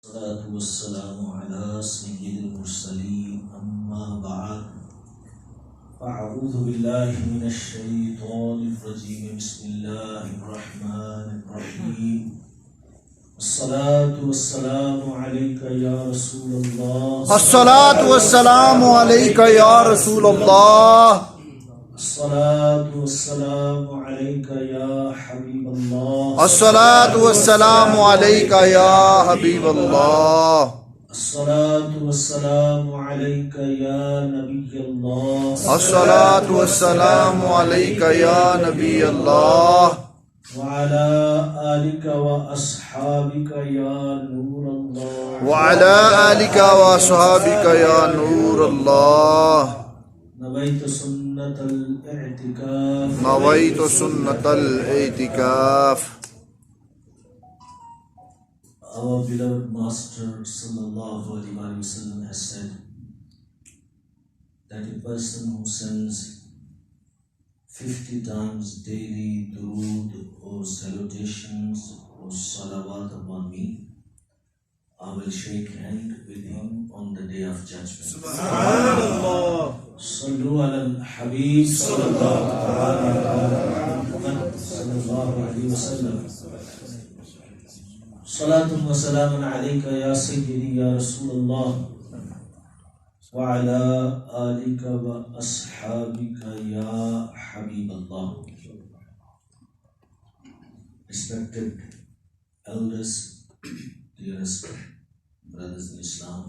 الصلاة والسلام على سيد المرسلين أما بعد فأعوذ بالله من الشيطان الرجيم بسم الله الرحمن الرحيم الصلاة والسلام عليك يا رسول الله الصلاة والسلام عليك يا رسول الله الصلاة والسلام عليك يا حبيب الله الصلاة والسلام عليك يا حبيب الله الصلاة والسلام عليك يا نبي الله الصلاة والسلام عليك يا نبي الله وعلى آلك وأصحابك يا نور الله وعلى آلك وأصحابك يا نور الله نويت سنة الاعتكاف نويت سنة الاعتكاف. Our beloved Master Sallallahu Alaihi Wasallam has said that a person who sends 50 times daily durood or salutations or salawat upon me, I will shake hand with him on the day of judgment. Subhanallah. Sallu ala al-Habib sallallahu alaihi wasallam. Salatun wa salamun alayka ya sayyidi ya Rasulullah wa ala alika wa ashabika ya Habiballah. Respected elders, dearest brothers in Islam,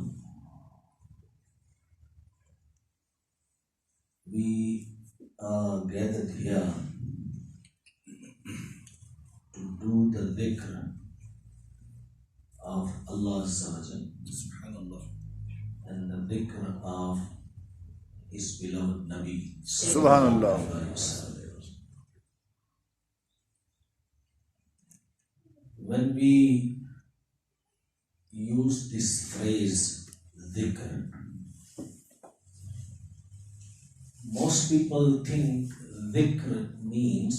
we are gathered here to do the dhikr of Allah Subhanahu and the dhikr of His beloved Nabi Subhanallah. When we use this phrase dhikr, most people think dhikr means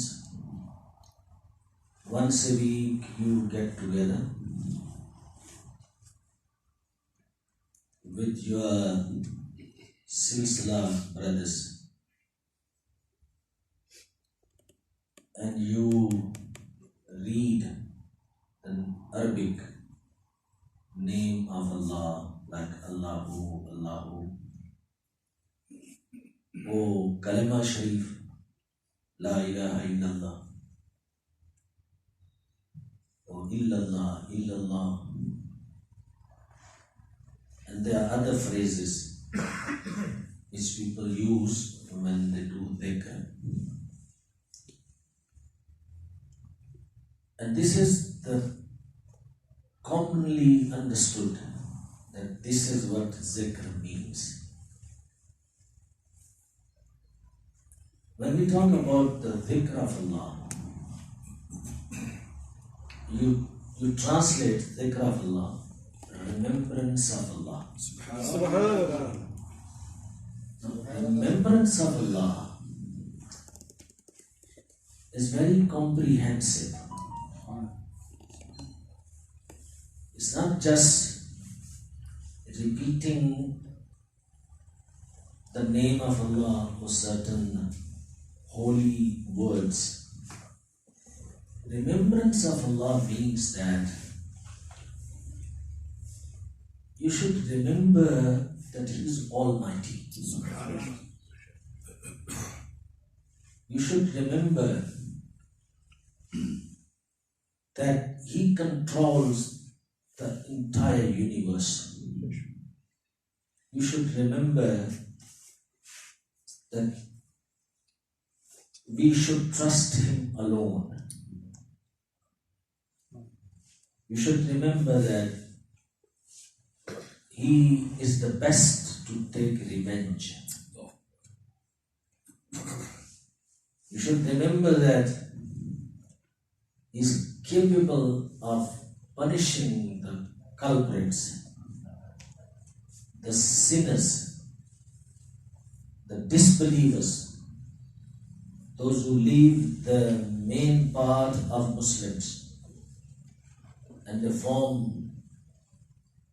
once a week you get together with your silsila brothers and you read an Arabic name of Allah like Allahu, Allahu, or Kalima Sharif, La ilaha illallah, or Illallah, Illallah. And there are other phrases which people use when they do dhikr. And this is the commonly understood that this is what zikr means. When we talk about the dhikr of Allah, you translate dhikr of Allah, remembrance of Allah. Remembrance of Allah is very comprehensive. It's not just repeating the name of Allah or certain holy words. Remembrance of Allah means that you should remember that He is Almighty. You should remember that He controls the entire universe. You should remember that we should trust Him alone. You should remember that He is the best to take revenge. You should remember that He is capable of punishing the culprits, the sinners, the disbelievers, those who leave the main path of Muslims and they form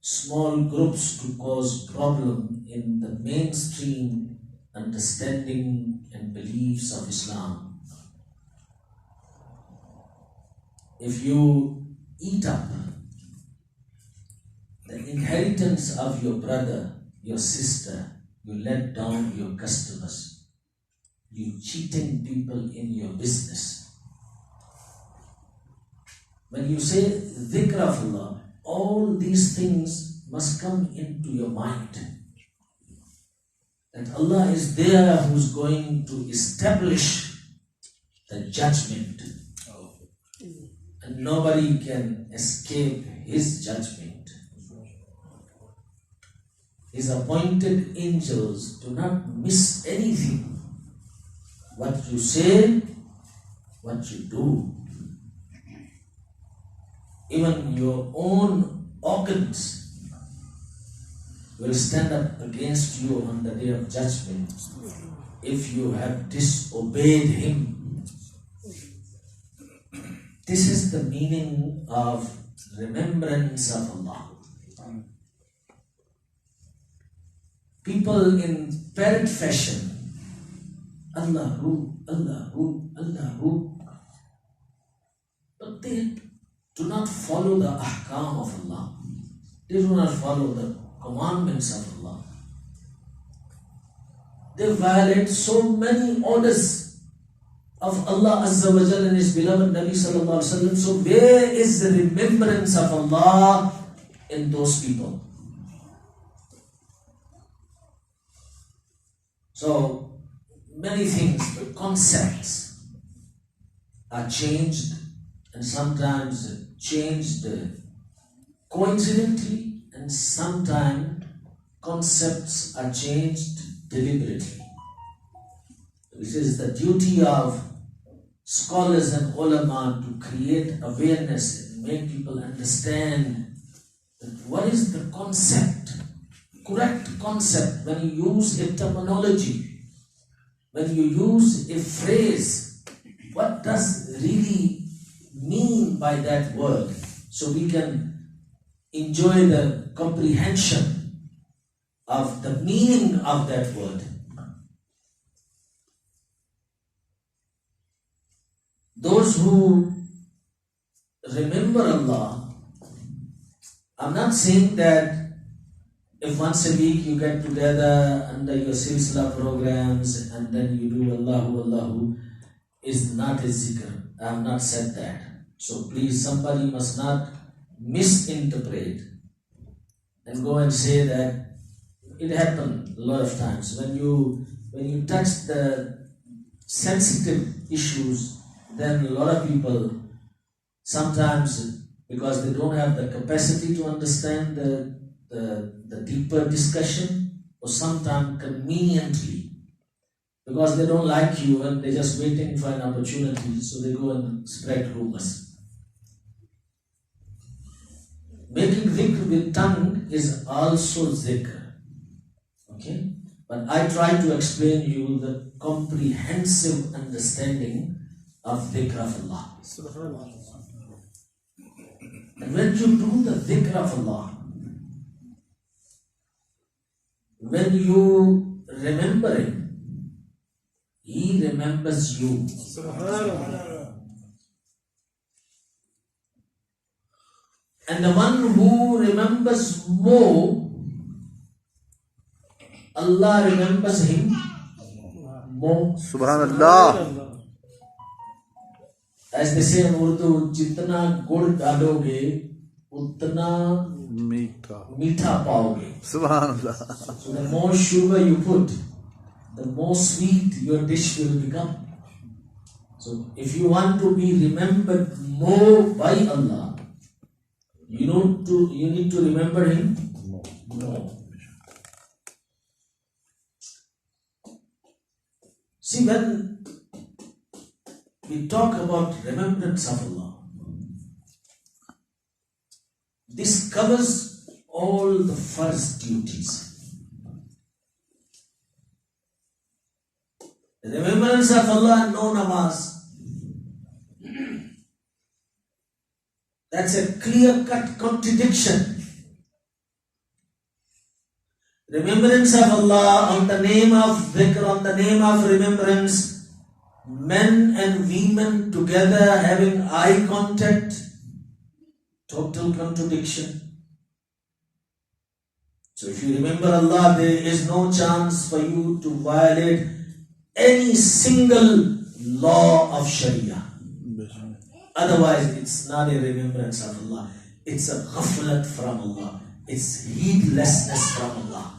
small groups to cause problem in the mainstream understanding and beliefs of Islam. If you eat up the inheritance of your brother, your sister, you let down your customers, you cheating people in your business. When you say dhikr of Allah, all these things must come into your mind. That Allah is there who's going to establish the judgment. And nobody can escape His judgment. His appointed angels do not miss anything. What you say, what you do. Even your own organs will stand up against you on the day of judgment if you have disobeyed Him. This is the meaning of remembrance of Allah. People in parrot fashion, Allahu, Allahu, Allahu, but they do not follow the ahkam of Allah. They do not follow the commandments of Allah. They violate so many orders of Allah Azza wa Jalla and His beloved Nabi Sallallahu Alaihi Wasallam. So where is the remembrance of Allah in those people? So many things, the concepts are changed, and sometimes changed coincidentally, and sometimes concepts are changed deliberately. This is the duty of scholars and ulama to create awareness and make people understand that what is the concept, correct concept. When you use a terminology, when you use a phrase, what does really mean by that word, so we can enjoy the comprehension of the meaning of that word. Those who remember Allah, I'm not saying that if once a week you get together under your silsila programs and then you do Allahu Allahu is not a zikr. I have not said that. So please, somebody must not misinterpret and go and say that it happened a lot of times. When you touch the sensitive issues, then a lot of people, sometimes because they don't have the capacity to understand the deeper discussion, or sometimes conveniently, because they don't like you and they're just waiting for an opportunity, so they go and spread rumors. Making dhikr with tongue is also zikr. Okay? But I try to explain you the comprehensive understanding of dhikr of Allah. And when you do the dhikr of Allah, when you remember Him, He remembers you. And the one who remembers more, Allah remembers him more. Subhanallah. As they say in Urdu, jitna gud daloge, utna meetha paoge. Subhanallah. So the more sugar you put, the more sweet your dish will become. So if you want to be remembered more by Allah, you need to remember Him more. See, when we talk about remembrance of Allah, this covers all the first duties. The remembrance of Allah, no namaz. That's a clear-cut contradiction remembrance of Allah, on the name of dhikr, on the name of remembrance, men and women together having eye contact, total contradiction. So if you remember Allah, there is no chance for you to violate any single law of Sharia. Otherwise, it's not a remembrance of Allah. It's a ghaflat from Allah. It's heedlessness from Allah.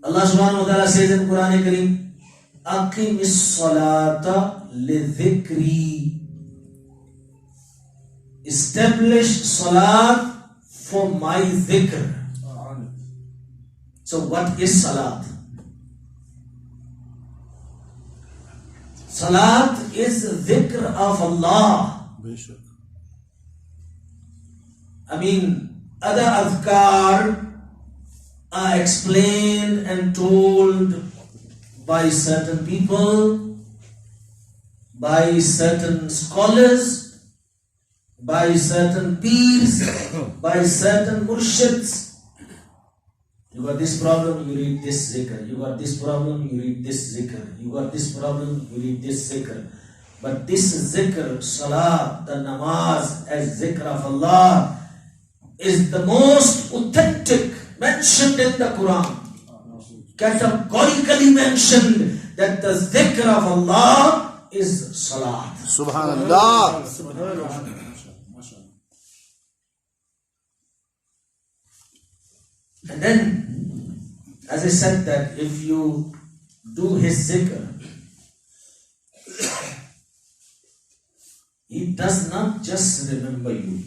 Allah subhanahu wa ta'ala says in Quran Kareem, Aqimis salata li dhikri. Establish salat for my dhikr. So what is salat? Salat is dhikr of Allah. I mean, other adhkar are explained and told by certain people, by certain scholars, by certain peers, by certain murshids. You got this problem, you read this zikr. You got this problem, you read this zikr. You got this problem, you read this zikr. But this zikr, salat, the namaz as zikr of Allah is the most authentic, mentioned in the Quran. Categorically mentioned that the zikr of Allah is salat. Subhanallah. And then, as I said, that if you do his zikr, he does not just remember you.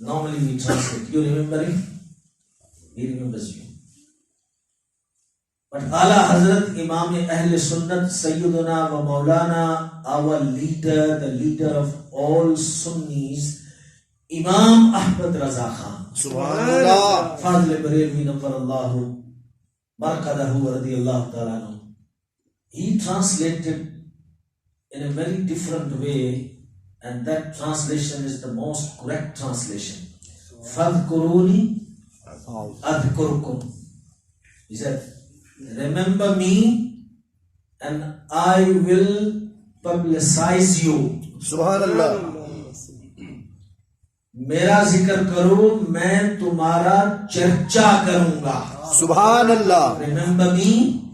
Normally we translate, you remember him, he remembers you. But Ala Hazrat Imam Ahl Sunnat Sayyiduna wa Maulana, our leader, the leader of all Sunnis, Imam Ahmad Raza Khan, Subhanallah. Fadl Barelvi Nafarallahu Marqadahu radiyallahu ta'ala anhu. He translated in a very different way, and that translation is the most correct translation. Fadhkuruni adhkurkum. He said, remember me and I will publicize you. Subhanallah. मेरा जिक्र करो, मैं तुम्हारा चर्चा करूंगा. Subhanallah. Remember me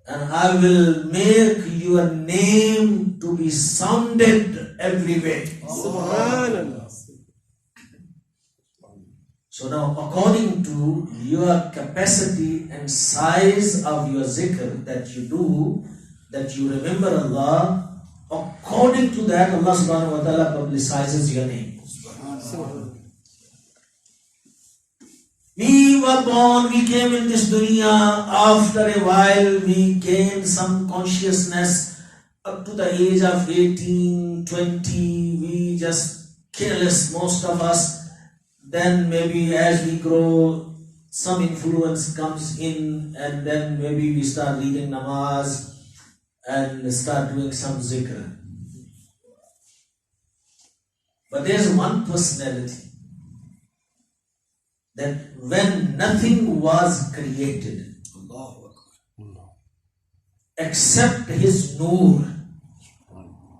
and I will make your name to be sounded everywhere. So now, according to your capacity and size of your zikr that you do, that you remember Allah, according to that, Allah subhanahu wa ta'ala publicizes your name. We were born, we came in this dunya, after a while we gained some consciousness. Up to the age of 18, 20, we just careless, most of us. Then maybe as we grow, some influence comes in, and then maybe we start reading namaz and start doing some zikr. But there's one personality that when nothing was created except his nur,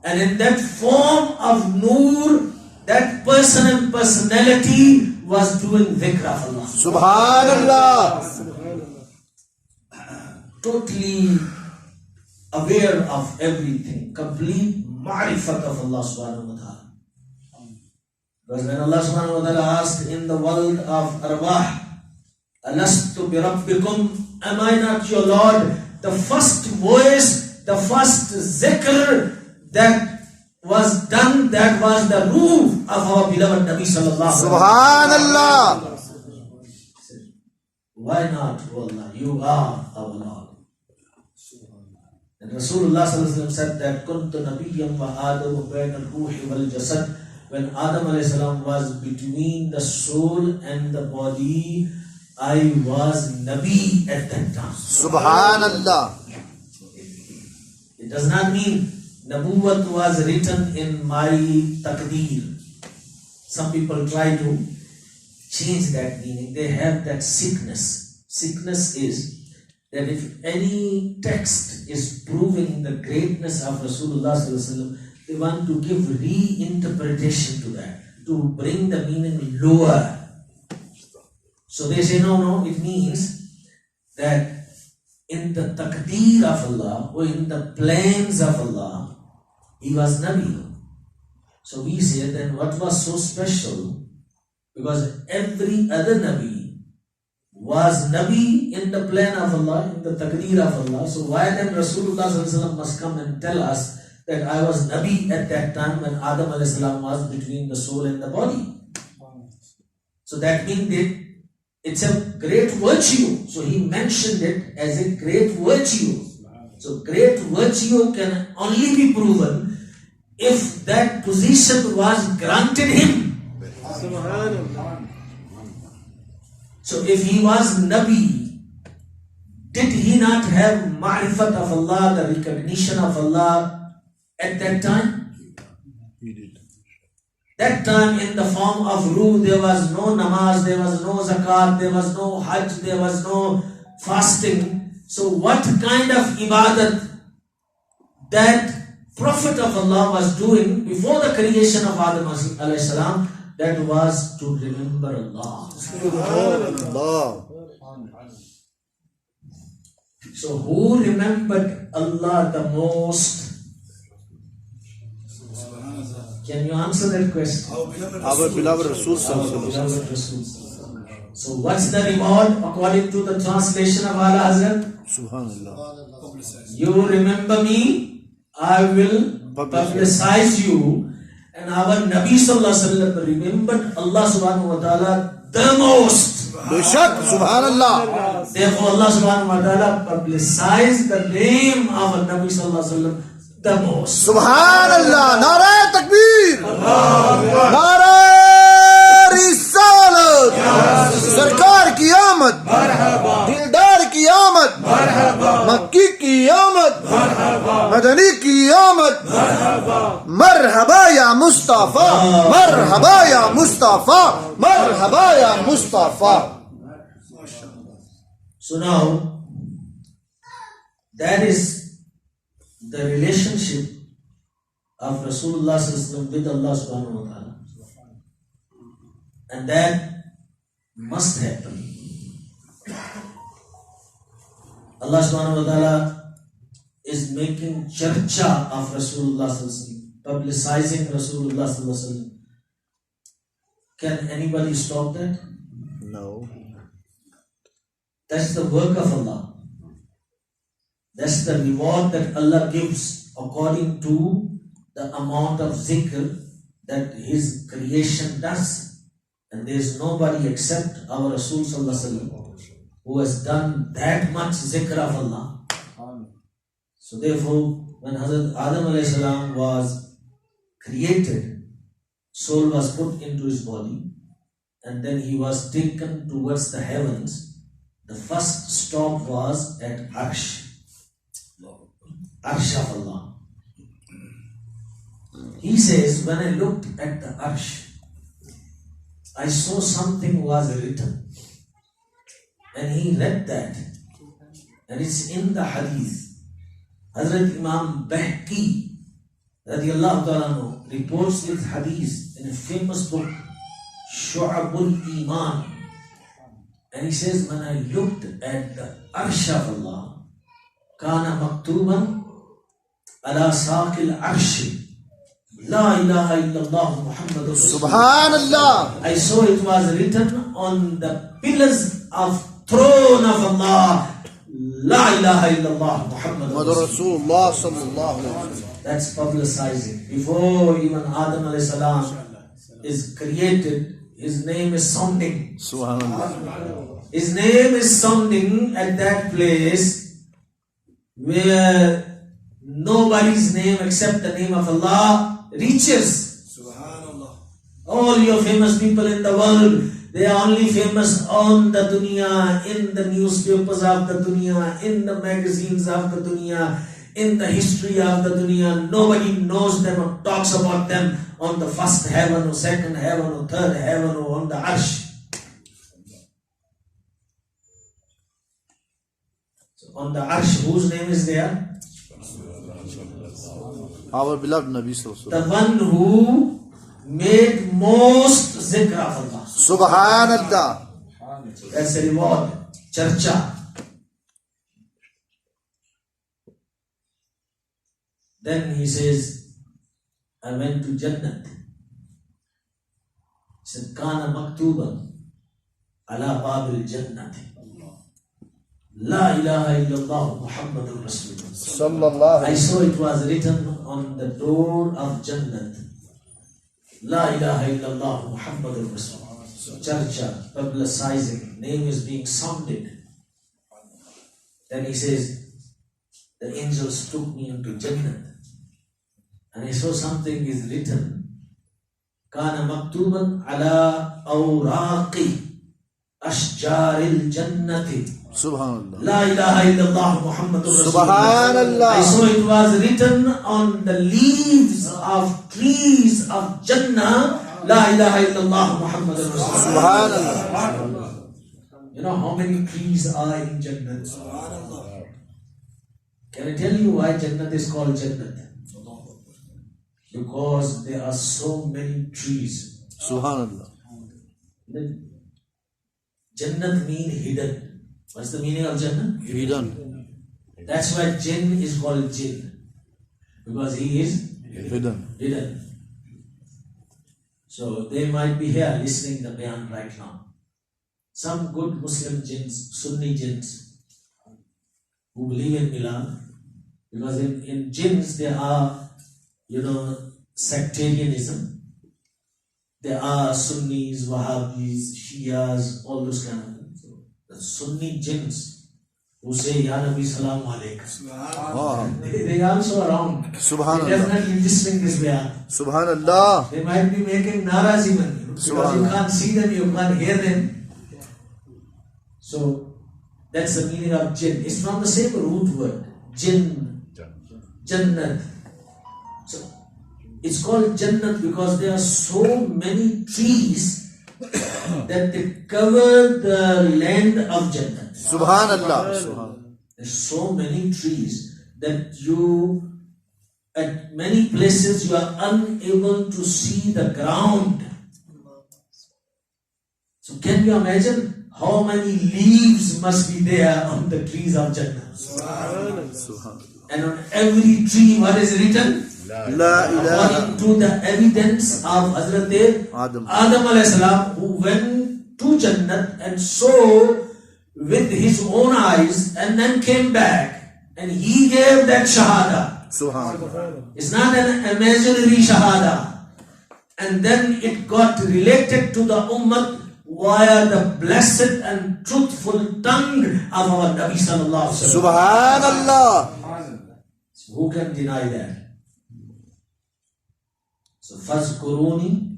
and in that form of nur, that person and personality was doing dhikr of Allah. Subhanallah. Totally aware of everything, complete ma'rifat of Allah subhanahu wa ta'ala. Because when Allah subhanahu wa ta'ala asked in the world of arwah, Alastu bi rabbikum, am I not your Lord? The first voice, the first zikr that was done, that was the ruh of our beloved Nabi sallallahu alaihi wasallam. Subhanallah. Why not, O Allah? You are our Lord. And Rasulullah sallallahu alaihi wasallam said that kuntu nabiyyam wa adamu bayna al-ruhi wal jasad. When Adam alayhi salam was between the soul and the body, I was Nabi at that time. Subhanallah. It does not mean Nabuwat was written in my taqdeer. Some people try to change that meaning. They have that sickness. Sickness is that if any text is proving the greatness of Rasulullah sallallahu alaihi wasallam, they want to give reinterpretation to that, to bring the meaning lower. So they say, no, it means that in the taqdeer of Allah, or in the plans of Allah, he was Nabi. So we say, then what was so special? Because every other Nabi was Nabi in the plan of Allah, in the taqdeer of Allah. So why then Rasulullah sallallahu alaihi wasallam must come and tell us that I was Nabi at that time when Adam alayhi salam was between the soul and the body? So that means that it's a great virtue. So he mentioned it as a great virtue. So great virtue can only be proven if that position was granted him. So if he was Nabi, did he not have ma'rifat of Allah, the recognition of Allah at that time? He did. That time in the form of ruh, there was no namaz, there was no zakat, there was no hajj, there was no fasting. So what kind of ibadat that Prophet of Allah was doing before the creation of Adam alayhi salam, that was to remember Allah. Allah. So who remembered Allah the most? Can you answer that question? Our beloved Rasul sallallahu alaihi wasallam. Beloved Rasul. So what's the reward according to the translation of Ala Hazrat? Subhanallah. You remember me, I will publicize you. And our Nabi sallallahu alaihi wasallam remembered Allah subhanahu wa ta'ala the most. Beshak, Subhanallah. Therefore Allah subhanahu wa ta'ala publicized the name of our Nabi sallallahu alaihi wasallam the most. Subhanallah. Nara takbir. Nara risalat. Sarkar ki amad. Dildar ki amad. Makki ki amad. Madani ki amad. Marhaba ya Mustafa. Marhaba ya Mustafa. Marhaba ya Mustafa. So now, that is the relationship of Rasulullah sallallahu alaihi wasallam with Allah subhanahu wa ta'ala. And that must happen. Allah subhanahu wa ta'ala is making charcha of Rasulullah sallallahu alaihi wasallam, publicizing Rasulullah sallallahu alaihi wasallam. Can anybody stop that? No. That's the work of Allah. That's the reward that Allah gives according to the amount of zikr that His creation does. And there is nobody except our Rasul sallallahu alaihi wasallam who has done that much zikr of Allah. So therefore, when Hazrat Adam alayhi salam was created, soul was put into his body, and then he was taken towards the heavens. The first stop was at Arsh. Arsh of Allah. He says, when I looked at the Arsh, I saw something was written. And he read that. And it's in the hadith. Hazrat Imam Bahqi radiallahu ta'ala reports this hadith in a famous book, Shu'abul Iman. And he says, when I looked at the Arsh of Allah, Kana maktuban ala saqil arshi, La ilaha illallah Muhammadur Rasulullah. Subhanallah. I saw it was written on the pillars of throne of Allah, La ilaha illallah Muhammadur Muhammad Rasulullah. Rasulullah sallallahu alaihi wasallam. That's publicizing. Before even Adam alayhi salam is created, his name is sounding. Subhanallah. His name is sounding at that place where nobody's name except the name of Allah reaches. All your famous people in the world, they are only famous on the dunya, in the newspapers of the dunya, in the magazines of the dunya, in the history of the dunya. Nobody knows them or talks about them on the first heaven or second heaven or third heaven or on the arsh. on the arsh, whose name is there? Our beloved Nabi Sallallahu Alaihi Wasallam. The one who made most zikr of Allah. Subhanallah. That's a reward. Charcha. Then he says, I went to Jannat. He said, Kana maktuban ala babil Jannati. La ilaha illallah Muhammadur Rasulullah. Sallallahu I saw it was written on the door of Jannat. La ilaha illallah Muhammadur Rasulullah. Charcha, publicizing, name is being sounded. Then he says, the angels took me into Jannat. And I saw something is written. Kana maktuban ala awraqi ashjaril jannati. Subhanallah. La ilaha illallah Muhammadur Rasulullah. Subhanallah. I saw it was written on the leaves of trees of Jannah. La ilaha illallah Muhammadur Rasulullah. Subhanallah. You know how many trees are in Jannah? Can I tell you why Jannah is called Jannah? Because there are so many trees. Subhanallah. Jannat means hidden. What's the meaning of Jannah? Hidden. That's why Jinn is called Jinn. Because he is Hidden. hidden. So they might be here listening the bayan right now. Some good Muslim jinns, Sunni jinns, who believe in Milad. Because in jinns there are, sectarianism. There are Sunnis, Wahhabis, Shias, all those kind of things. So the Sunni jinns who say, Ya Nabi Salaam Alaikum. Oh. They also around. They Subhanallah. definitely listening this bayan. Subhanallah. They might be making naraz even, because you can't see them, you can't hear them. So that's the meaning of jinn. It's from the same root word, jinn, jannat. So it's called jannat because there are so many trees that they cover the land of Jannat. Subhanallah. Subhanallah. There's so many trees that at many places you are unable to see the ground. So can you imagine how many leaves must be there on the trees of Jannah? Subhanallah. And on every tree what is written? La ilaha. According to the evidence of Hazrat Adam. Adam alayhi salam, who went to Jannat and saw with his own eyes and then came back and he gave that shahada. Subhanallah. It's not an imaginary shahada. And then it got related to the ummah via the blessed and truthful tongue of our Nabi sallallahu alaihi wasallam. Subhanallah. So who can deny that? So fazkuruni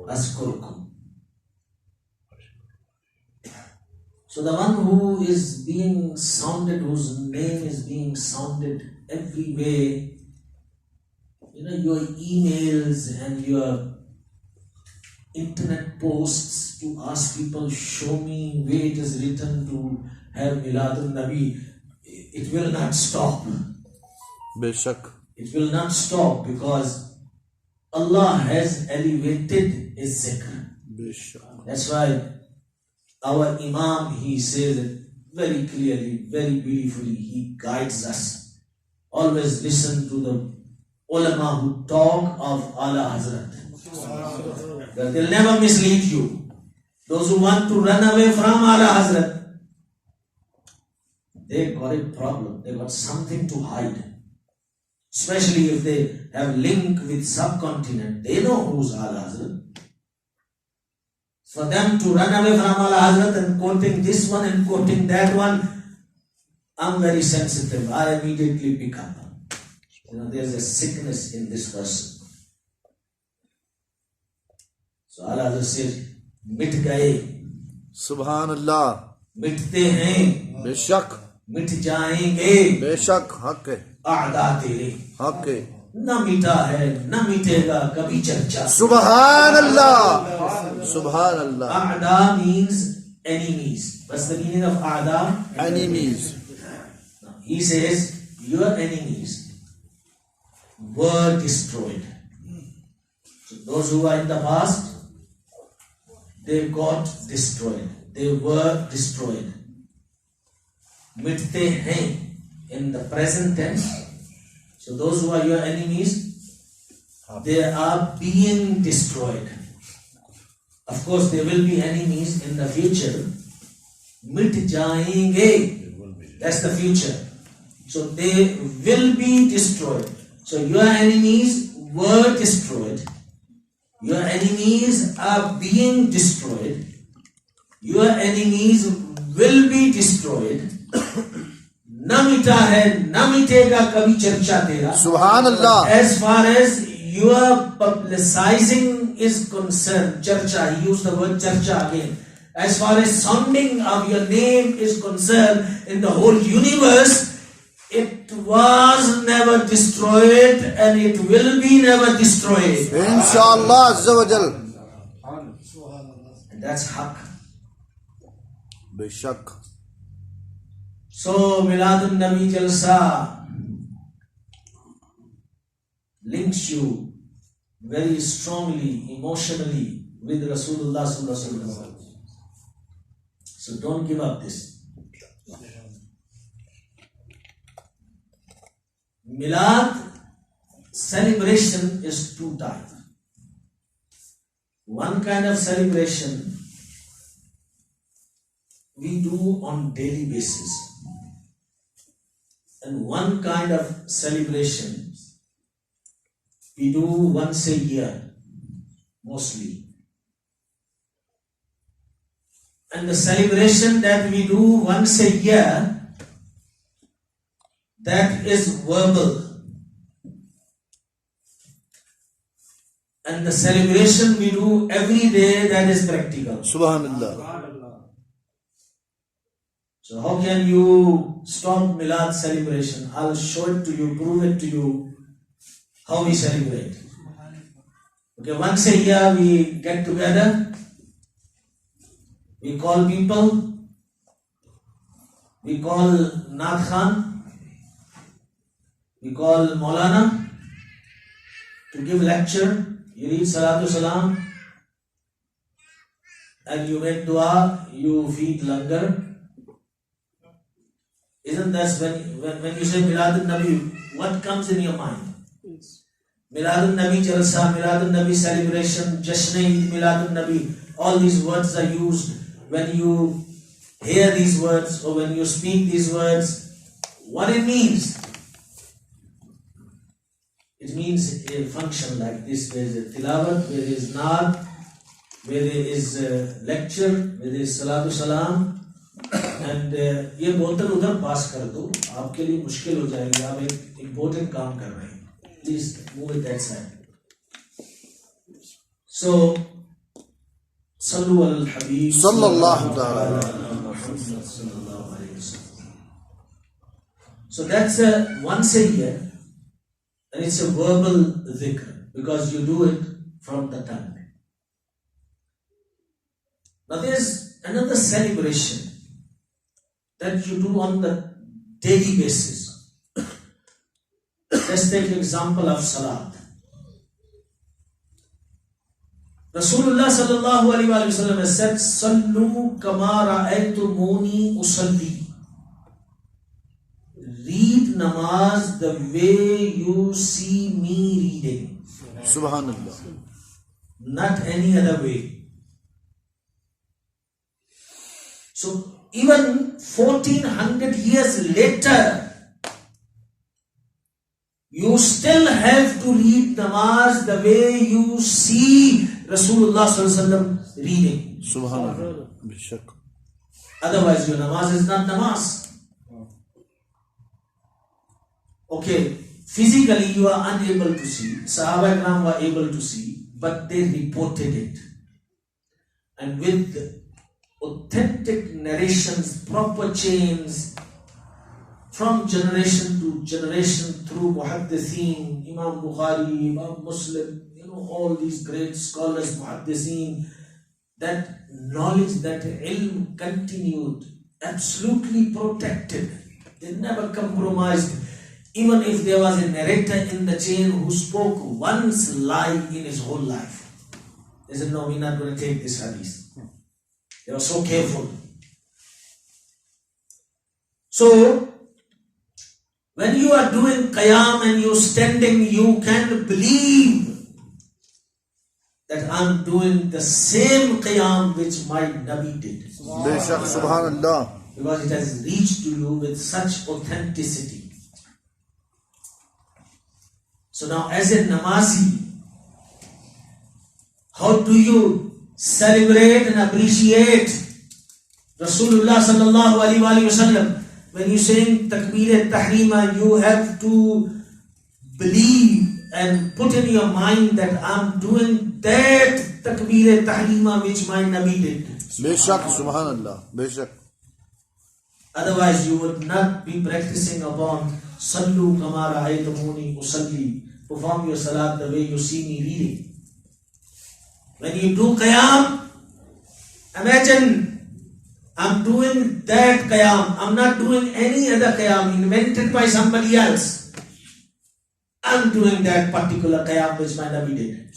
azkurkum. So the one who is being sounded, whose name is being sounded every way, your emails and your internet posts to ask people, show me where it is written to have Miladun Nabi, it will not stop. Beshak. It will not stop because Allah has elevated His zikr. Beshak. That's why our Imam, he says it very clearly, very beautifully, he guides us. Always listen to the ulama who talk of Ala Hazrat. They'll never mislead you. Those who want to run away from Ala Hazrat, they got a problem. They got something to hide. Especially if they have link with subcontinent. They know who's Ala Hazrat. For them to run away from Ala Hazrat and quoting this one and quoting that one, I'm very sensitive. I immediately pick up. There's a sickness in this person. So Ala Hazrat says, mit gaye, Subhanallah. मिटते हैं, Beshak. मिट जाएंगे, Beshak. Haq hai. आदा तेरे, Haq hai. न मिटा है, न मिटेगा कभी चर्चा. Subhanallah. Subhanallah. A'da means enemies. What's the meaning of A'da? Enemies. he says, your enemies were destroyed. So those who are in the past, they got destroyed. They were destroyed. Mitte hain in the present tense. So those who are your enemies, they are being destroyed. Of course, there will be enemies in the future. Mit jayenge. That's the future. So they will be destroyed. So your enemies were destroyed. Your enemies are being destroyed. Your enemies will be destroyed. न मिटा है, न मिटेगा कभी चर्चा तेरा. सुभान अल्लाह. As far as your publicizing is concerned, charcha, he used the word charcha again. As far as sounding of your name is concerned in the whole universe, it was never destroyed and it will be never destroyed. Inshallah Azza wa Jal. And that's haq. बेशक. So Miladun Nabi Jalsa links you very strongly, emotionally with Rasulullah Sallallahu Alaihi Wasallam. So don't give up this. Milad celebration is two types. One kind of celebration we do on daily basis. And one kind of celebration we do once a year, mostly. And the celebration that we do once a year, that is verbal. And the celebration we do every day, that is practical. Subhanallah. So how can you stop Milad celebration? I'll show it to you, prove it to you, how we celebrate. Okay, once a year we get together, we call people, we call Nath Khan, we call Maulana to give lecture. You read Salatu Salam and you make dua, you feed langar. Isn't that when you say Miladun Nabi, what comes in your mind? Miladun Nabi Jalsa, Miladun Nabi celebration, Jashn-e Miladun Nabi, all these words are used. When you hear these words or when you speak these words, what it means? It means a function like this. There is a tilawat, where there is naat, where there is a lecture, where there is salatu salam. And ये बोतल उधर पास कर दो, आपके लिए मुश्किल हो जाएगी, आप एक इम्पोर्टेंट काम कर रहे हैं. Please move it that side. So, Sallu al Habib Sallallahu alaihi wasallam. So that's once a year, and it's a verbal dhikr because you do it from the tongue. Now there's another celebration that you do on the daily basis. Let's take an example of Salat. Rasulullah sallallahu alaihi wasallam has said, "Sallu kama ra'aytumuni usalli." Read namaz the way you see me reading. Subhanallah. Not any other way. So even 1400 years later, you still have to read namaz the way you see Rasulullah sallallahu alaihi wasallam reading. Subhanallah. Bishak. Otherwise your namaz is not namaz. Okay, physically you are unable to see. Sahaba Ikram were able to see, but they reported it. And with authentic narrations, proper chains, from generation to generation through Muhaddithin, Imam Bukhari, Imam Muslim, all these great scholars, Muhaddithin, that knowledge, that ilm continued, absolutely protected. They never compromised. Even if there was a narrator in the chain who spoke once lie in his whole life, they said, no, we're not going to take this hadith. They were so careful. So, when you are doing qiyam and you're standing, you can believe that I'm doing the same qiyam which my Nabi did. बेशक सुभान अल्लाह. Because it has reached to you with such authenticity. So now as a Namazi, how do you celebrate and appreciate Rasulullah sallallahu alaihi wasallam? When you saying Takbir Tahrima, you have to believe and put in your mind that I'm doing that Takbir Tahrima which my Nabi did. बेशक सुभान अल्लाह. बेशक. Otherwise you would not be practicing upon Sallu kama ra'aytumuni usalli. Perform your salat the way you see me reading. When you do qiyam, imagine I'm doing that qiyam. I'm not doing any other qiyam invented by somebody else. I'm doing that particular qiyam which my Nabi did.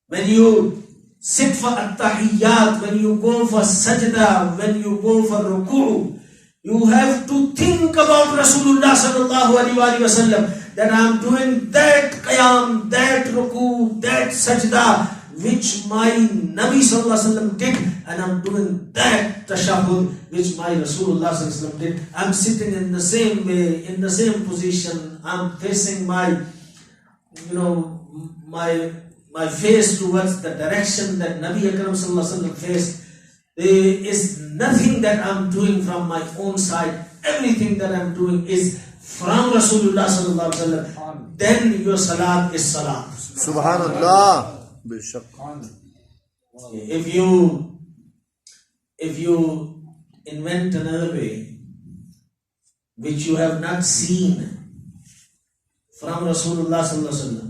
When you sit for at-tahiyyat, when you go for sajda, when you go for ruku', you have to think about Rasulullah sallallahu alaihi wasallam, that I'm doing that qiyam, that ruku', that sajda which my Nabi sallallahu alaihi wasallam did, and I'm doing that tashahhud which my Rasulullah sallallahu alaihi wasallam did. I'm sitting in the same way, in the same position. I'm facing my face towards the direction that Nabi Akram sallallahu alaihi wasallam faced. There is nothing that I'm doing from my own side. Everything that I'm doing is from Rasulullah sallallahu alaihi wasallam. Then your salat is salat. Subhanallah. बेशक. If you invent another way which you have not seen from Rasulullah sallallahu alaihi wasallam,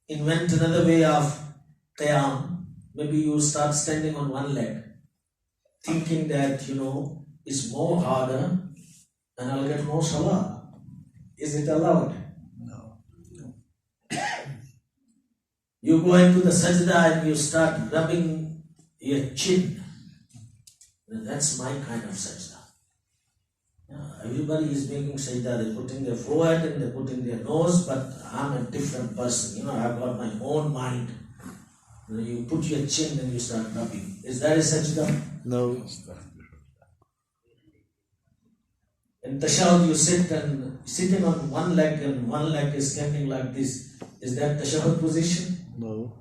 invent another way of qiyam. Maybe you start standing on one leg, thinking that it's more harder and I'll get more salah. Is it allowed? No. You go into the sajda and you start rubbing your chin. That's my kind of sajda. Everybody is making sajda. They're putting their forehead and they're putting their nose, but I'm a different person. I've got my own mind. You put your chin and you start rubbing. Is that a sajda? No. In tashahhud you sit and sitting on one leg and one leg is standing like this. Is that tashahhud position? No.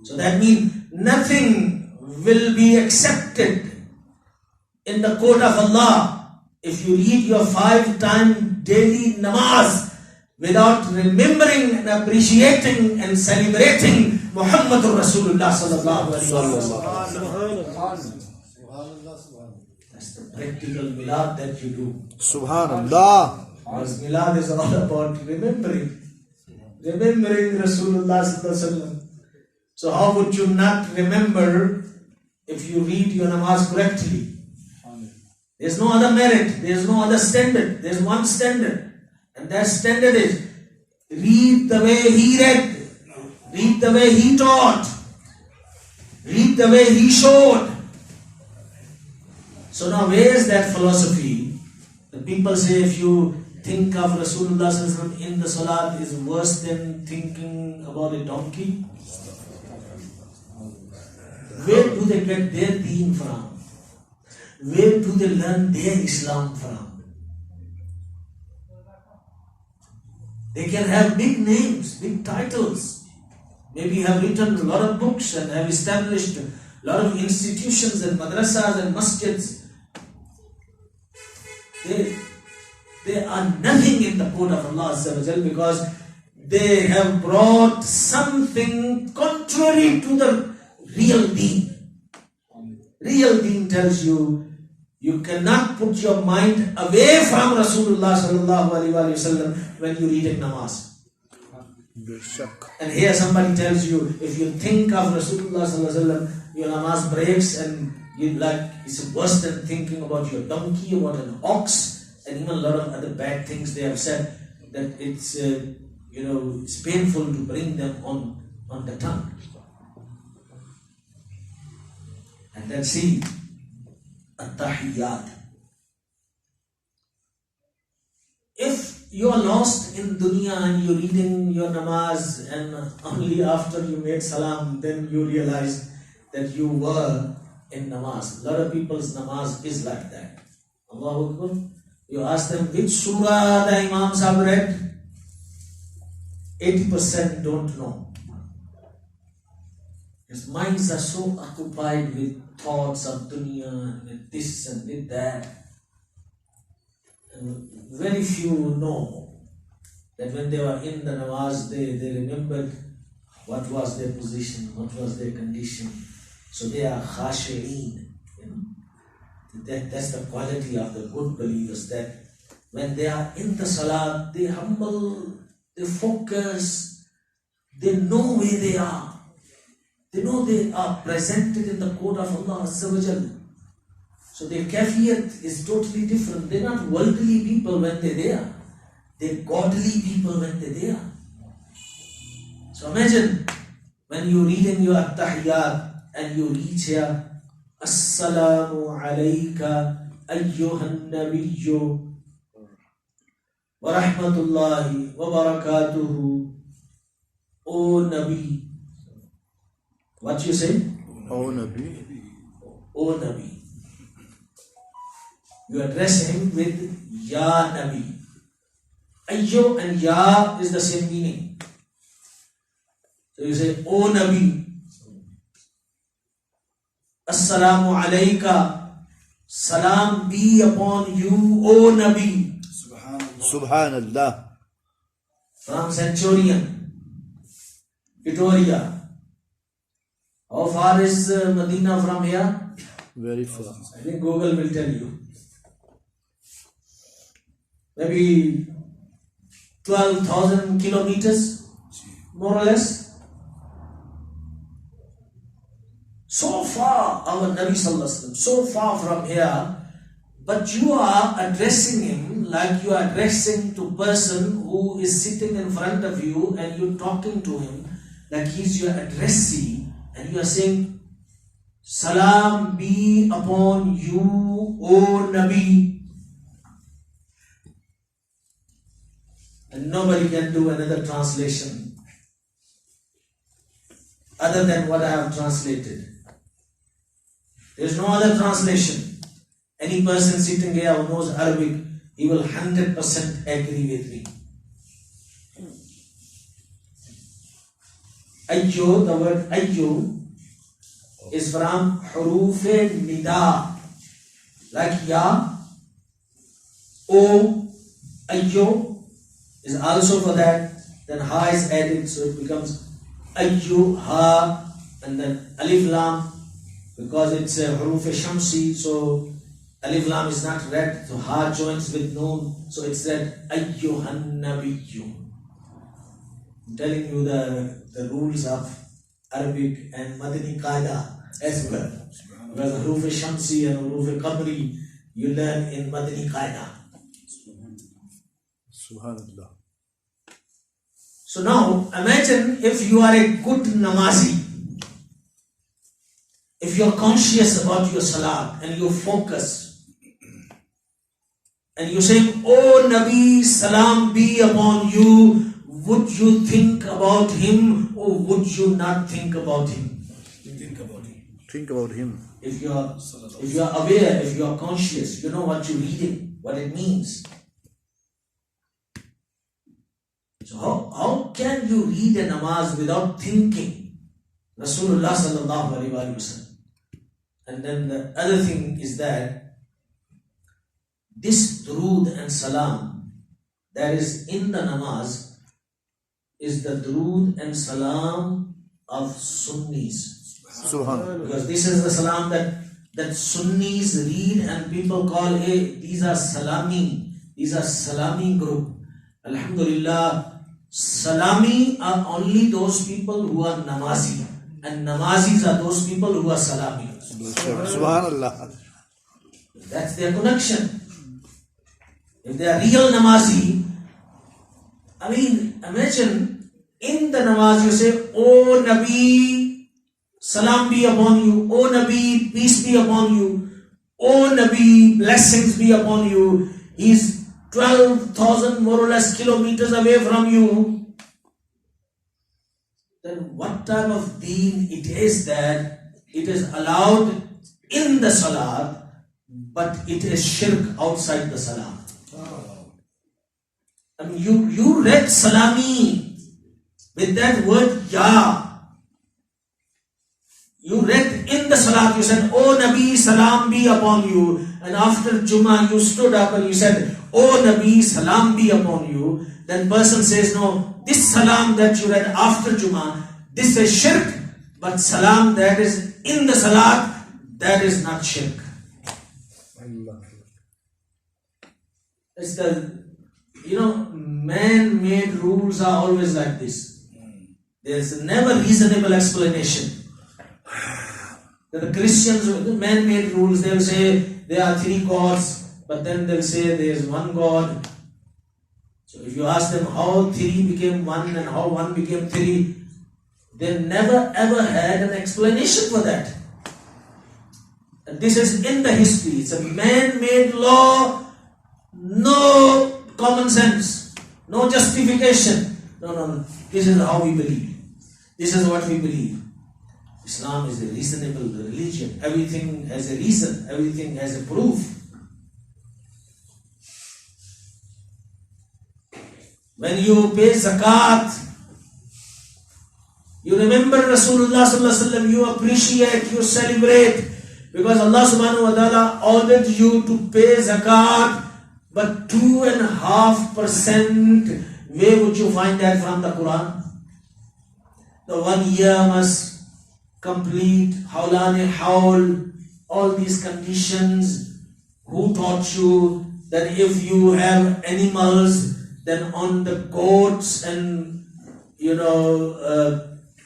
So that means nothing will be accepted in the court of Allah if you read your 5-time daily namaz without remembering and appreciating and celebrating Muhammadur Rasulullah sallallahu alaihi wasallam. That's the practical milad that you do. Subhanallah. Because milad is all about remembering Rasulullah sallallahu alaihi wasallam. So how would you not remember if you read your namaz correctly? There's no other merit, there's no other standard, there's one standard. And that standard is read the way he read, read the way he taught, read the way he showed. So now where is that philosophy? The people say if you think of Rasulullah in the salat is worse than thinking about a donkey. Where do they get their deen from? Where do they learn their Islam from? They can have big names, big titles, maybe have written a lot of books and have established a lot of institutions and madrasas and masjids. They are nothing in the court of Allah Azza wa Jal because they have brought something contrary to the real deen. Real deen tells you you cannot put your mind away from Rasulullah sallallahu alaihi wasallam when you read in namaz. And here somebody tells you if you think of Rasulullah sallallahu alaihi wasallam, your namaz breaks and It's worse than thinking about your donkey, about an ox, and even a lot of other bad things they have said, that it's it's painful to bring them on the tongue. And then see, at-tahiyyat. If you are lost in dunya and you're reading your namaz and only after you made salam, then you realize that you were in namaz. A lot of people's namaz is like that. Allahu Akbar. You ask them which surah the Imams have read, 80% don't know. His minds are so occupied with thoughts of dunya, with this and with that. And very few know that when they were in the namaz, they remembered what was their position, what was their condition. So they are khashi'een. That's the quality of the good believers, that when they are in the salat, they humble, they focus, they know where they are. They know they are presented in the court of Allah Azza wa Jal. So their kafiyat is totally different. They're not worldly people when they're there. They're godly people when they're there. So imagine when you read in your at-tahiyyat and you reach here, Assalamu alayka ayyuhan nabiyyu wa rahmatullahi wa barakatuhu. O Nabi. What you say? O Nabi. O Nabi. You address him with Ya Nabi. Ayyo and Ya is the same meaning. So you say, O Nabi. Assalamu alayka. Salam be upon you, O Nabi. Subhanallah. From Centurion, Pretoria. How far is Medina from here? Very far. I think Google will tell you. Maybe 12,000 kilometers, more or less. So far, our Nabi Sallallahu Alaihi Wasallam, so far from here, but you are addressing him like you are addressing to a person who is sitting in front of you and you're talking to him like he's your addressee, and you are saying, Salam be upon you, O Nabi. And nobody can do another translation other than what I have translated. There is no other translation. Any person sitting here who knows Arabic, he will 100% agree with me. Ayyo, the word ayyo is from huruf nida, like ya, o, ayyo is also for that. Then ha is added, so it becomes ayyu, ha, and then alif lam, because it's a huruf shamsi, so alif lam is not read, so ha joins with noon, so it's read ayyuhan nabiyyu. I'm telling you the rules of Arabic and Madani Qaida as well. Because huruf shamsi and huruf qamri you learn in Madani Qaida. Subhanallah. So now imagine if you are a good namazi, if you are conscious about your salat and you focus, and you say, O Nabi, salam be upon you, would you think about him or would you not think about him? Think about it. Think about him. If you are aware, if you are conscious, you know what you're reading, what it means. So how can you read a namaz without thinking? Rasulullah sallallahu alaihi wasallam. And then the other thing is that this durood and salam that is in the namaz is the durood and salam of Sunnis. Subhanallah. Because this is the salam that Sunnis read and people call, hey, these are salami group. Alhamdulillah, salami are only those people who are namazi. And namazis are those people who are salami. Subhanallah. That's their connection. If they are real namazi, I mean, imagine in the namaz you say, "O Nabi, salam be upon you. O Nabi, peace be upon you. O Nabi, blessings be upon you." He's 12,000 more or less kilometers away from you. Then what type of deen it is that it is allowed in the salat, but it is shirk outside the salat? I mean, you read salami with that word ya. You read in the salat, you said, "O Nabi, salam be upon you." And after Jummah, you stood up and you said, "O Nabi, salam be upon you." Then person says, "No, this salam that you read after Jummah, this is shirk, but salam that is in the salat, that is not shirk." It's the, man-made rules are always like this. There's never reasonable explanation. The Christians, man-made rules, they will say there are 3 gods, but then they'll say there is one God. So if you ask them how 3 became 1 and how 1 became 3, they never ever had an explanation for that. And this is in the history. It's a man-made law, no common sense, no justification. No. This is how we believe. This is what we believe. Islam is a reasonable religion. Everything has a reason. Everything has a proof. When you pay zakat, you remember Rasulullah sallallahu alaihi wasallam, you appreciate, you celebrate, because Allah subhanahu wa ta'ala ordered you to pay zakat, but 2.5%, where would you find that from the Quran? The 1 year must complete, hawlani hawl, all these conditions. Who taught you that if you have animals, then on the goats and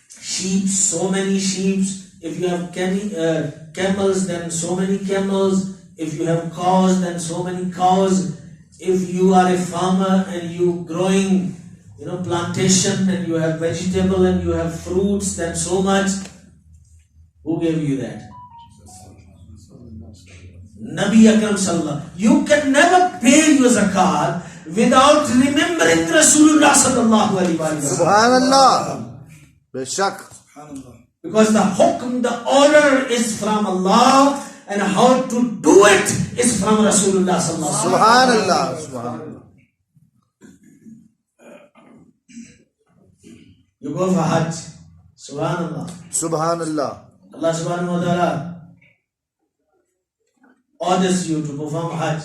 sheep, so many sheep. If you have camels, then so many camels. If you have cows, then so many cows. If you are a farmer and you growing, plantation, and you have vegetable and you have fruits, then so much. Who gave you that? Nabi Akram Sallallahu. You can never pay your zakat without remembering Rasulullah Sallallahu Alaihi Wasallam. Subhanallah. Beshak. Because the hukm, the order is from Allah, and how to do it is from Rasulullah Sallallahu Alaihi Wasallam. Subhanallah. You go for Hajj. Subhanallah. Subhanallah. Allah subhanahu wa ta'ala orders you to perform Hajj.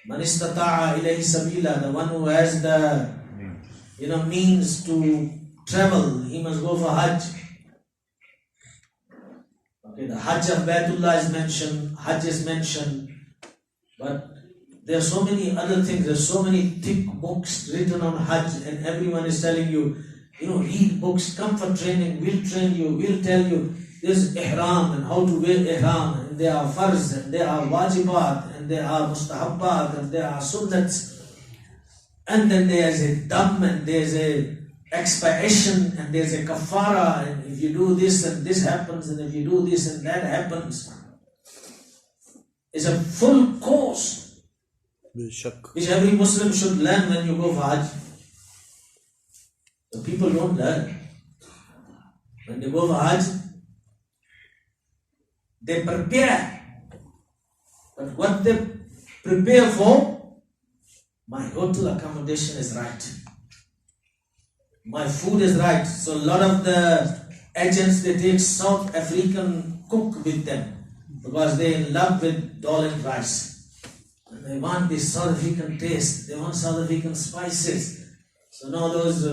Man istata'a ilayhi sabila, the one who has the means to travel, he must go for Hajj. Okay, the Hajj of Baitullah is mentioned, Hajj is mentioned, but there are so many other things. There are so many thick books written on Hajj, and everyone is telling you, read books, come for training, we'll train you, we'll tell you. There's ihram and how to wear ihram, and there are farz, and there are wajibat, and there are mustahabbat, and there are sunnats. And then there's a dam, and there's a expiation, and there's a kafara, and if you do this and this happens, and if you do this and that happens. It's a full course which every Muslim should learn when you go for Hajj. The people don't learn. When they go for Hajj, they prepare. But what they prepare for, my hotel accommodation is right. My food is right. So a lot of the agents, they take South African cook with them because they in love with dal and rice. And they want this South African taste. They want South African spices. So now those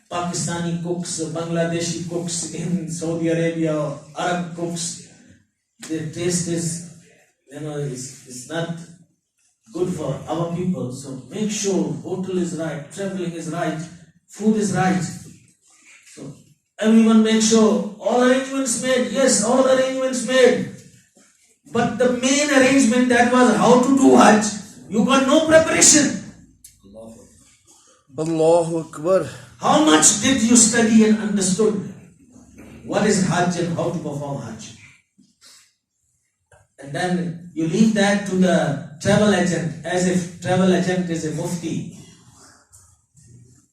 Pakistani cooks, Bangladeshi cooks in Saudi Arabia, Arab cooks, their taste is, it's not good for our people. So make sure hotel is right, traveling is right, food is right. So Everyone makes sure all arrangements made. Yes, all arrangements made. But the main arrangement, that was how to do Hajj, you got no preparation. Allahu Akbar. How much did you study and understood what is Hajj and how to perform Hajj? And then you leave that to the travel agent, as if travel agent is a mufti.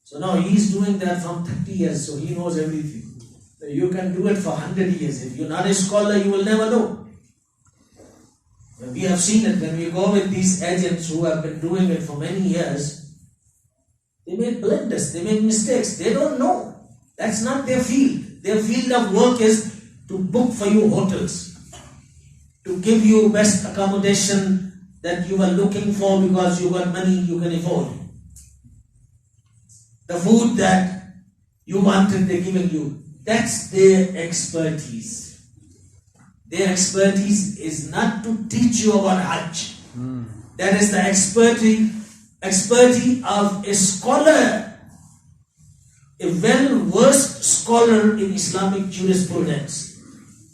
So now he is doing that from 30 years, so he knows everything. So you can do it for 100 years. If you're not a scholar, you will never know. We have seen it when we go with these agents who have been doing it for many years. They make blunders, they make mistakes, they don't know. That's not their field. Their field of work is to book for you hotels, to give you best accommodation that you are looking for because you got money you can afford. The food that you wanted, they're giving you. That's their expertise. Their expertise is not to teach you about Hajj. That is the expertise of a scholar, a well-versed scholar in Islamic jurisprudence,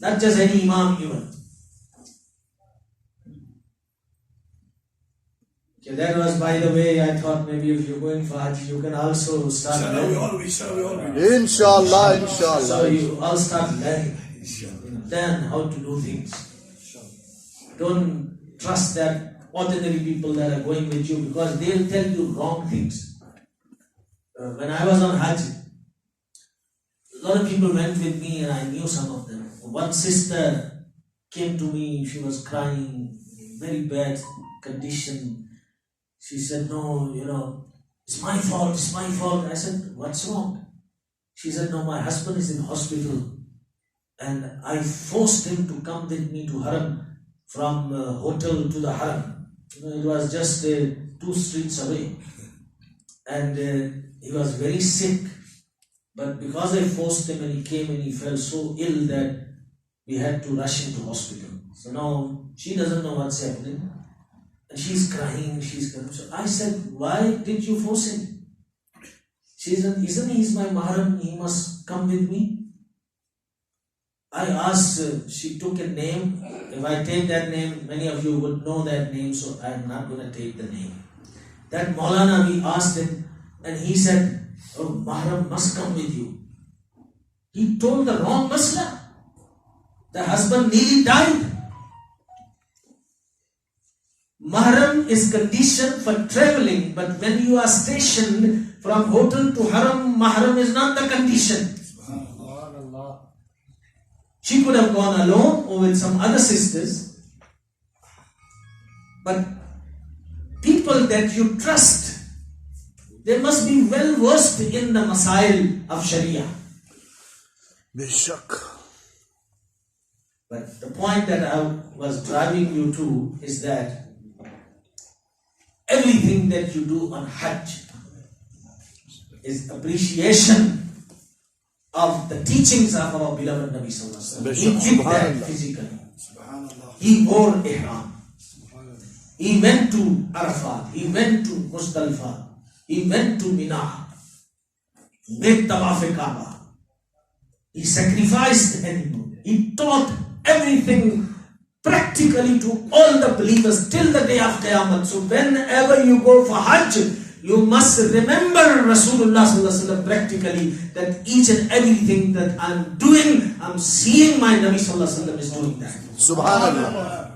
not just any imam even. Okay, that was, by the way, I thought maybe if you're going for Hajj, you can also start learning. Inshallah, So inshallah. you all start learning. Learn how to do things. Don't trust that ordinary people that are going with you, because they'll tell you wrong things. When I was on Hajj, a lot of people went with me and I knew some of them. One sister came to me, she was crying, very bad condition. She said, no, it's my fault, it's my fault. I said, what's wrong? She said, no, my husband is in hospital and I forced him to come with me to Haram, from hotel to the Haram. It was just 2 streets away. And he was very sick. But because I forced him and he came and he felt so ill that we had to rush him to hospital. So now she doesn't know what's happening. And she's crying, So I said, why did you force him? She said, isn't he my mahram? He must come with me. I asked, she took a name. If I take that name, many of you would know that name, so I'm not going to take the name. That Maulana, we asked him, and he said, oh, mahram must come with you. He told the wrong masla. The husband nearly died. Mahram is conditioned for traveling, but when you are stationed from hotel to Haram, Mahram is not the condition. She could have gone alone or with some other sisters, but people that you trust, they must be well versed in the masail of Sharia. Bishak. But the point that I was driving you to is that everything that you do on Hajj is appreciation of the teachings of our beloved Nabi Sallallahu Alaihi Wasallam. He did that physically. He wore ihram. He went to Arafat. He went to Muzdalifah. He went to Mina. He made Tawaf Kaaba. He sacrificed animal. He taught everything practically to all the believers till the day of Qiyamah. So whenever you go for Hajj, you must remember Rasulullah Sallallahu Alaihi Wasallam practically, that each and everything that I'm doing, I'm seeing my Nabi Sallallahu Alaihi Wasallam is doing that. Subhanallah.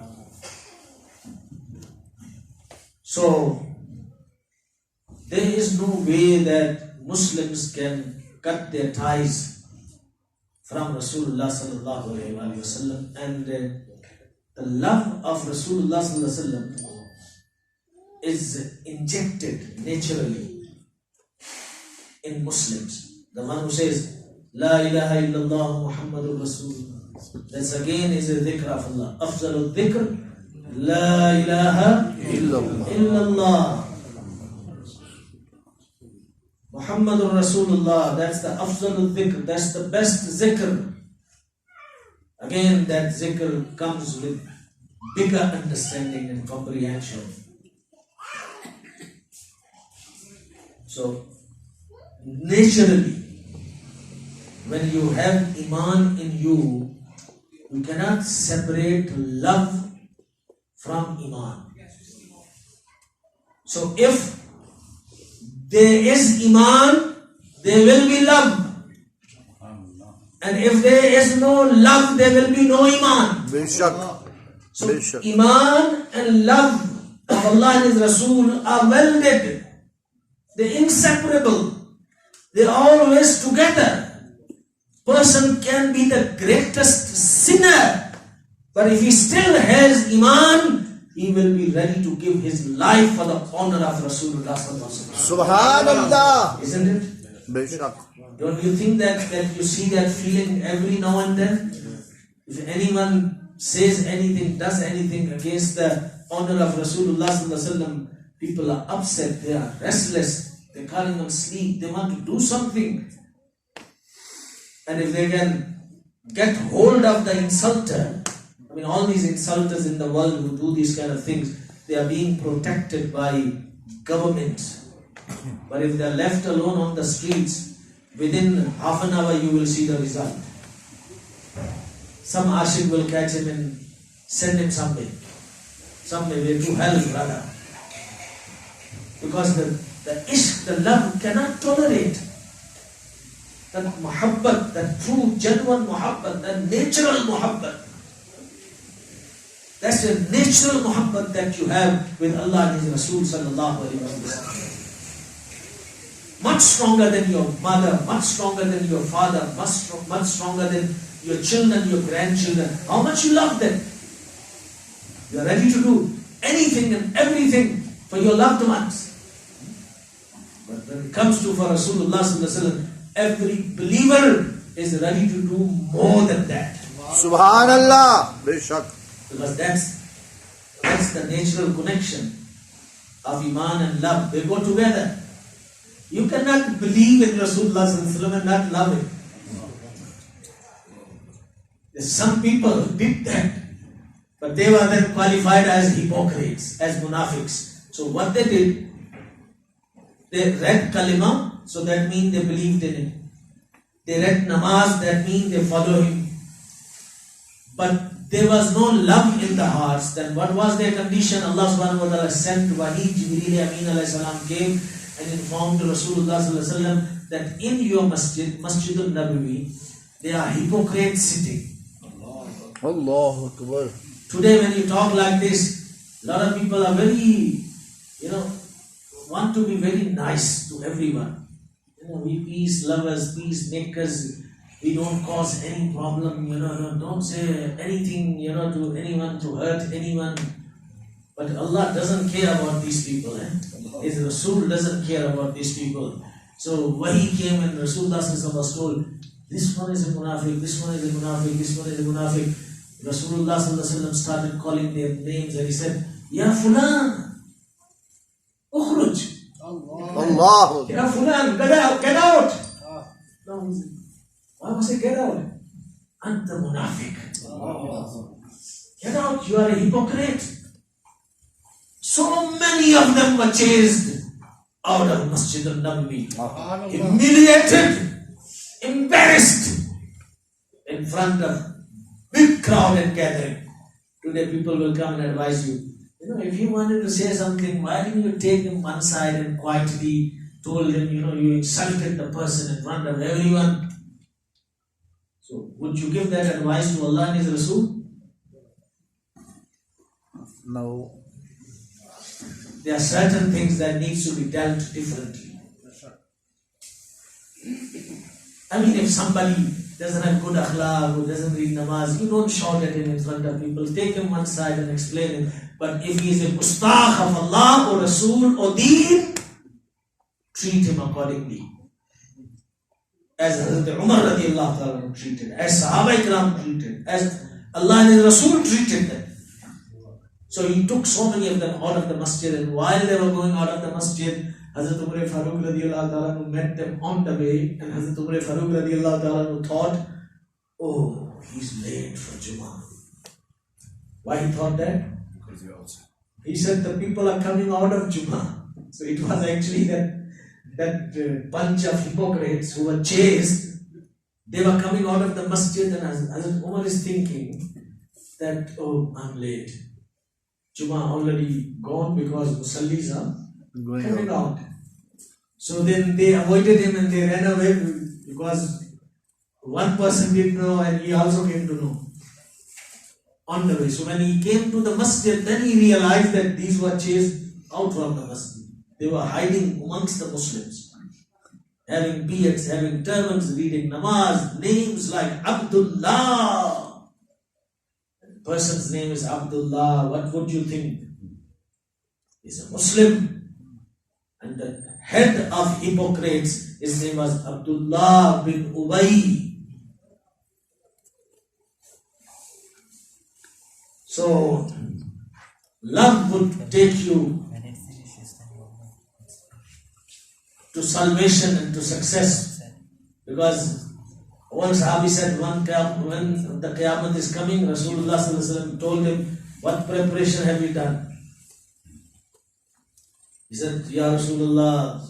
So there is no way that Muslims can cut their ties from Rasulullah Sallallahu Alaihi Wasallam, and the love of Rasulullah Sallallahu Alaihi Wasallam is injected naturally in Muslims. The one who says, La ilaha illallah Muhammadur Rasulullah, that's again is a dhikr of Allah. Afzalul dhikr, La ilaha illallah Muhammadur Rasulullah, that's the afzalul dhikr, that's the best zikr. Again, that zikr comes with bigger understanding and comprehension. So, naturally, when you have Iman in you, you cannot separate love from Iman. So if there is Iman, there will be love. And if there is no love, there will be no Iman. बेशक So बेशक Iman and love of Allah and His Rasul are welded. They're inseparable. They're always together. Person can be the greatest sinner, but if he still has Iman, he will be ready to give his life for the honor of Rasulullah sallallahu alaihi wasallam. Subhanallah. Isn't it? बेशक Don't you think that you see that feeling every now and then? If anyone says anything, does anything against the honor of Rasulullah sallallahu alaihi wasallam, people are upset, they are restless, they can't even sleep, they want to do something. And if they can get hold of the insulter, I mean all these insulters in the world who do these kind of things, they are being protected by government. But if they are left alone on the streets, within half an hour you will see the result. Some ashik will catch him and send him somewhere to hell, brother. Because the ishq, the love cannot tolerate. That muhabbat, that true, genuine muhabbat, that natural muhabbat. That's a natural muhabbat that you have with Allah and His Rasul sallallahu alaihi wasallam. Much stronger than your mother, much stronger than your father, much stronger than your children, your grandchildren. How much you love them. You are ready to do anything and everything for your loved ones. But when it comes to for Rasulullah sallallahu alaihi wasallam, every believer is ready to do more than that. Subhanallah. बेशक Because that's the natural connection of Iman and love. They go together. You cannot believe in Rasulullah sallallahu alaihi wasallam and not love him. There's some people who did that, but they were then qualified as hypocrites, as munafiqs. So what they did, they read kalima, so that means they believed in it. They read namaz, that means they follow him. But there was no love in the hearts. Then what was their condition? Allah subhanahu wa ta'ala sent Wahi, Jibreel Amin alayhi salam came and informed Rasulullah sallallahu alaihi wasallam that in your masjid, Masjidul Nabawi, there are hypocrites sitting. Allahu Akbar. Today when you talk like this, a lot of people are very, want to be very nice to everyone. We peace lovers, peace makers, we don't cause any problem, don't say anything, to anyone, to hurt anyone. But Allah doesn't care about these people. His Rasul doesn't care about these people. So Wahi came and Rasulullah was told, this one is a munafiq, this one is a munafiq, this one is a munafiq. Rasulullah started calling their names and he said, Ya Fulan, ukhruj. Allah. Ya Fulan, get out. No, he said, why must I get out? Anta munafiq. Get out, you are a hypocrite. So many of them were chased out of Masjid al-Nabawi, humiliated, embarrassed in front of big crowd and gathering. Today people will come and advise you. If you wanted to say something, why didn't you take him one side and quietly told him, you insulted the person in front of everyone. So would you give that advice to Allah and His Rasul? No. There are certain things that needs to be dealt differently. I mean, if somebody doesn't have good akhlaq, who doesn't read namaz, you don't shout at him in front of people. Take him one side and explain him. But if he is a mustaq of Allah or Rasul or Deen, treat him accordingly. As Hazrat Umar radiallahu ta'ala treated, as Sahaba Ikram treated, as Allah and His Rasul treated them. So he took so many of them out of the masjid, and while they were going out of the masjid, Hazrat Umar Farooq radiallahu ta'ala met them on the way, and Hazrat Umar Farooq radiallahu ta'ala thought, oh, he's late for Jummah. Why he thought that? He said the people are coming out of Jummah. So it was actually that bunch of hypocrites who were chased, They were coming out of the masjid, and Hazrat Umar is thinking that, oh, I'm late. Jummah already gone because Musallis are coming out. So then they avoided him and they ran away because one person didn't know and he also came to know on the way. So when he came to the masjid, then he realized that these were chased out from the masjid. They were hiding amongst the Muslims, having beards, having turbans, reading namaz, names like Abdullah. The person's name is Abdullah. What would you think? He's a Muslim. And the head of hypocrites, his name was Abdullah bin Ubay. So, love would take you to salvation and to success. Because one Sahabi said, when the Qiyamah is coming, Rasulullah sallallahu alaihi wasallam told him, what preparation have you done? He said, Ya Rasulullah,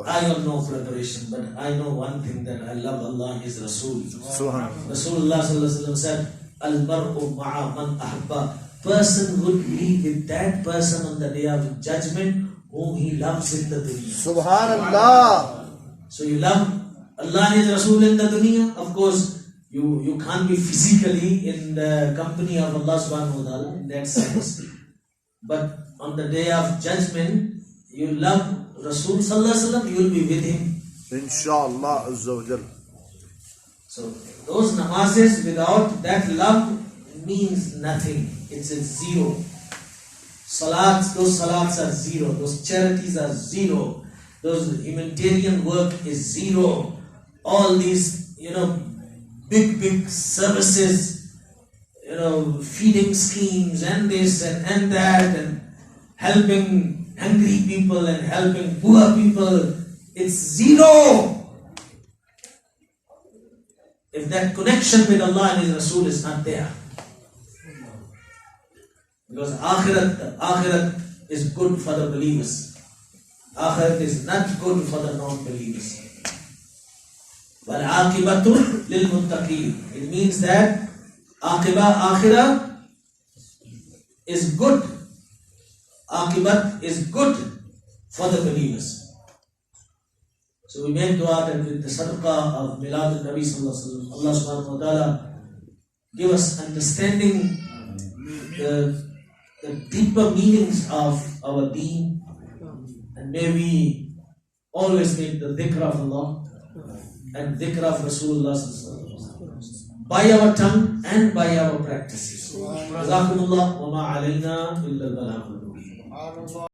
I have no preparation, but I know one thing, that I love Allah and His Rasul. Rasulullah sallallahu alaihi wasallam said, Al-mar'u ma'a man ahabba. Person would be with that person on the day of judgment whom he loves in the dunya. Subhanallah. So you love Allah and His Rasul in the dunya. Of course, you can't be physically in the company of Allah subhanahu wa ta'ala in that sense. But on the day of judgment, you love Rasul sallallahu alaihi wasallam, you will be with him. Inshallah Azza wa Jal. So those namazes without that love means nothing. It's a zero. Those salats are zero. Those charities are zero. Those humanitarian work is zero. All these, big services, feeding schemes and this and that, and helping hungry people and helping poor people, it's zero. If that connection with Allah and His Rasul is not there. Because akhirat is good for the believers. Akhirat is not good for the non-believers. وَالْعَاقِبَةُ لِلْمُتَّقِينَ. It means that akhirah is good. Aqibat is good for the believers. So we make dua that with the sadaqah of Milad al-Nabi sallallahu alaihi wasallam, Allah subhanahu wa ta'ala give us understanding the deeper meanings of our deen, and may we always make the dhikr of Allah and dhikr of Rasulullah sallallahu alaihi wasallam by our tongue and by our practices. Jazakumullah wa ma alayna illa al-balagh.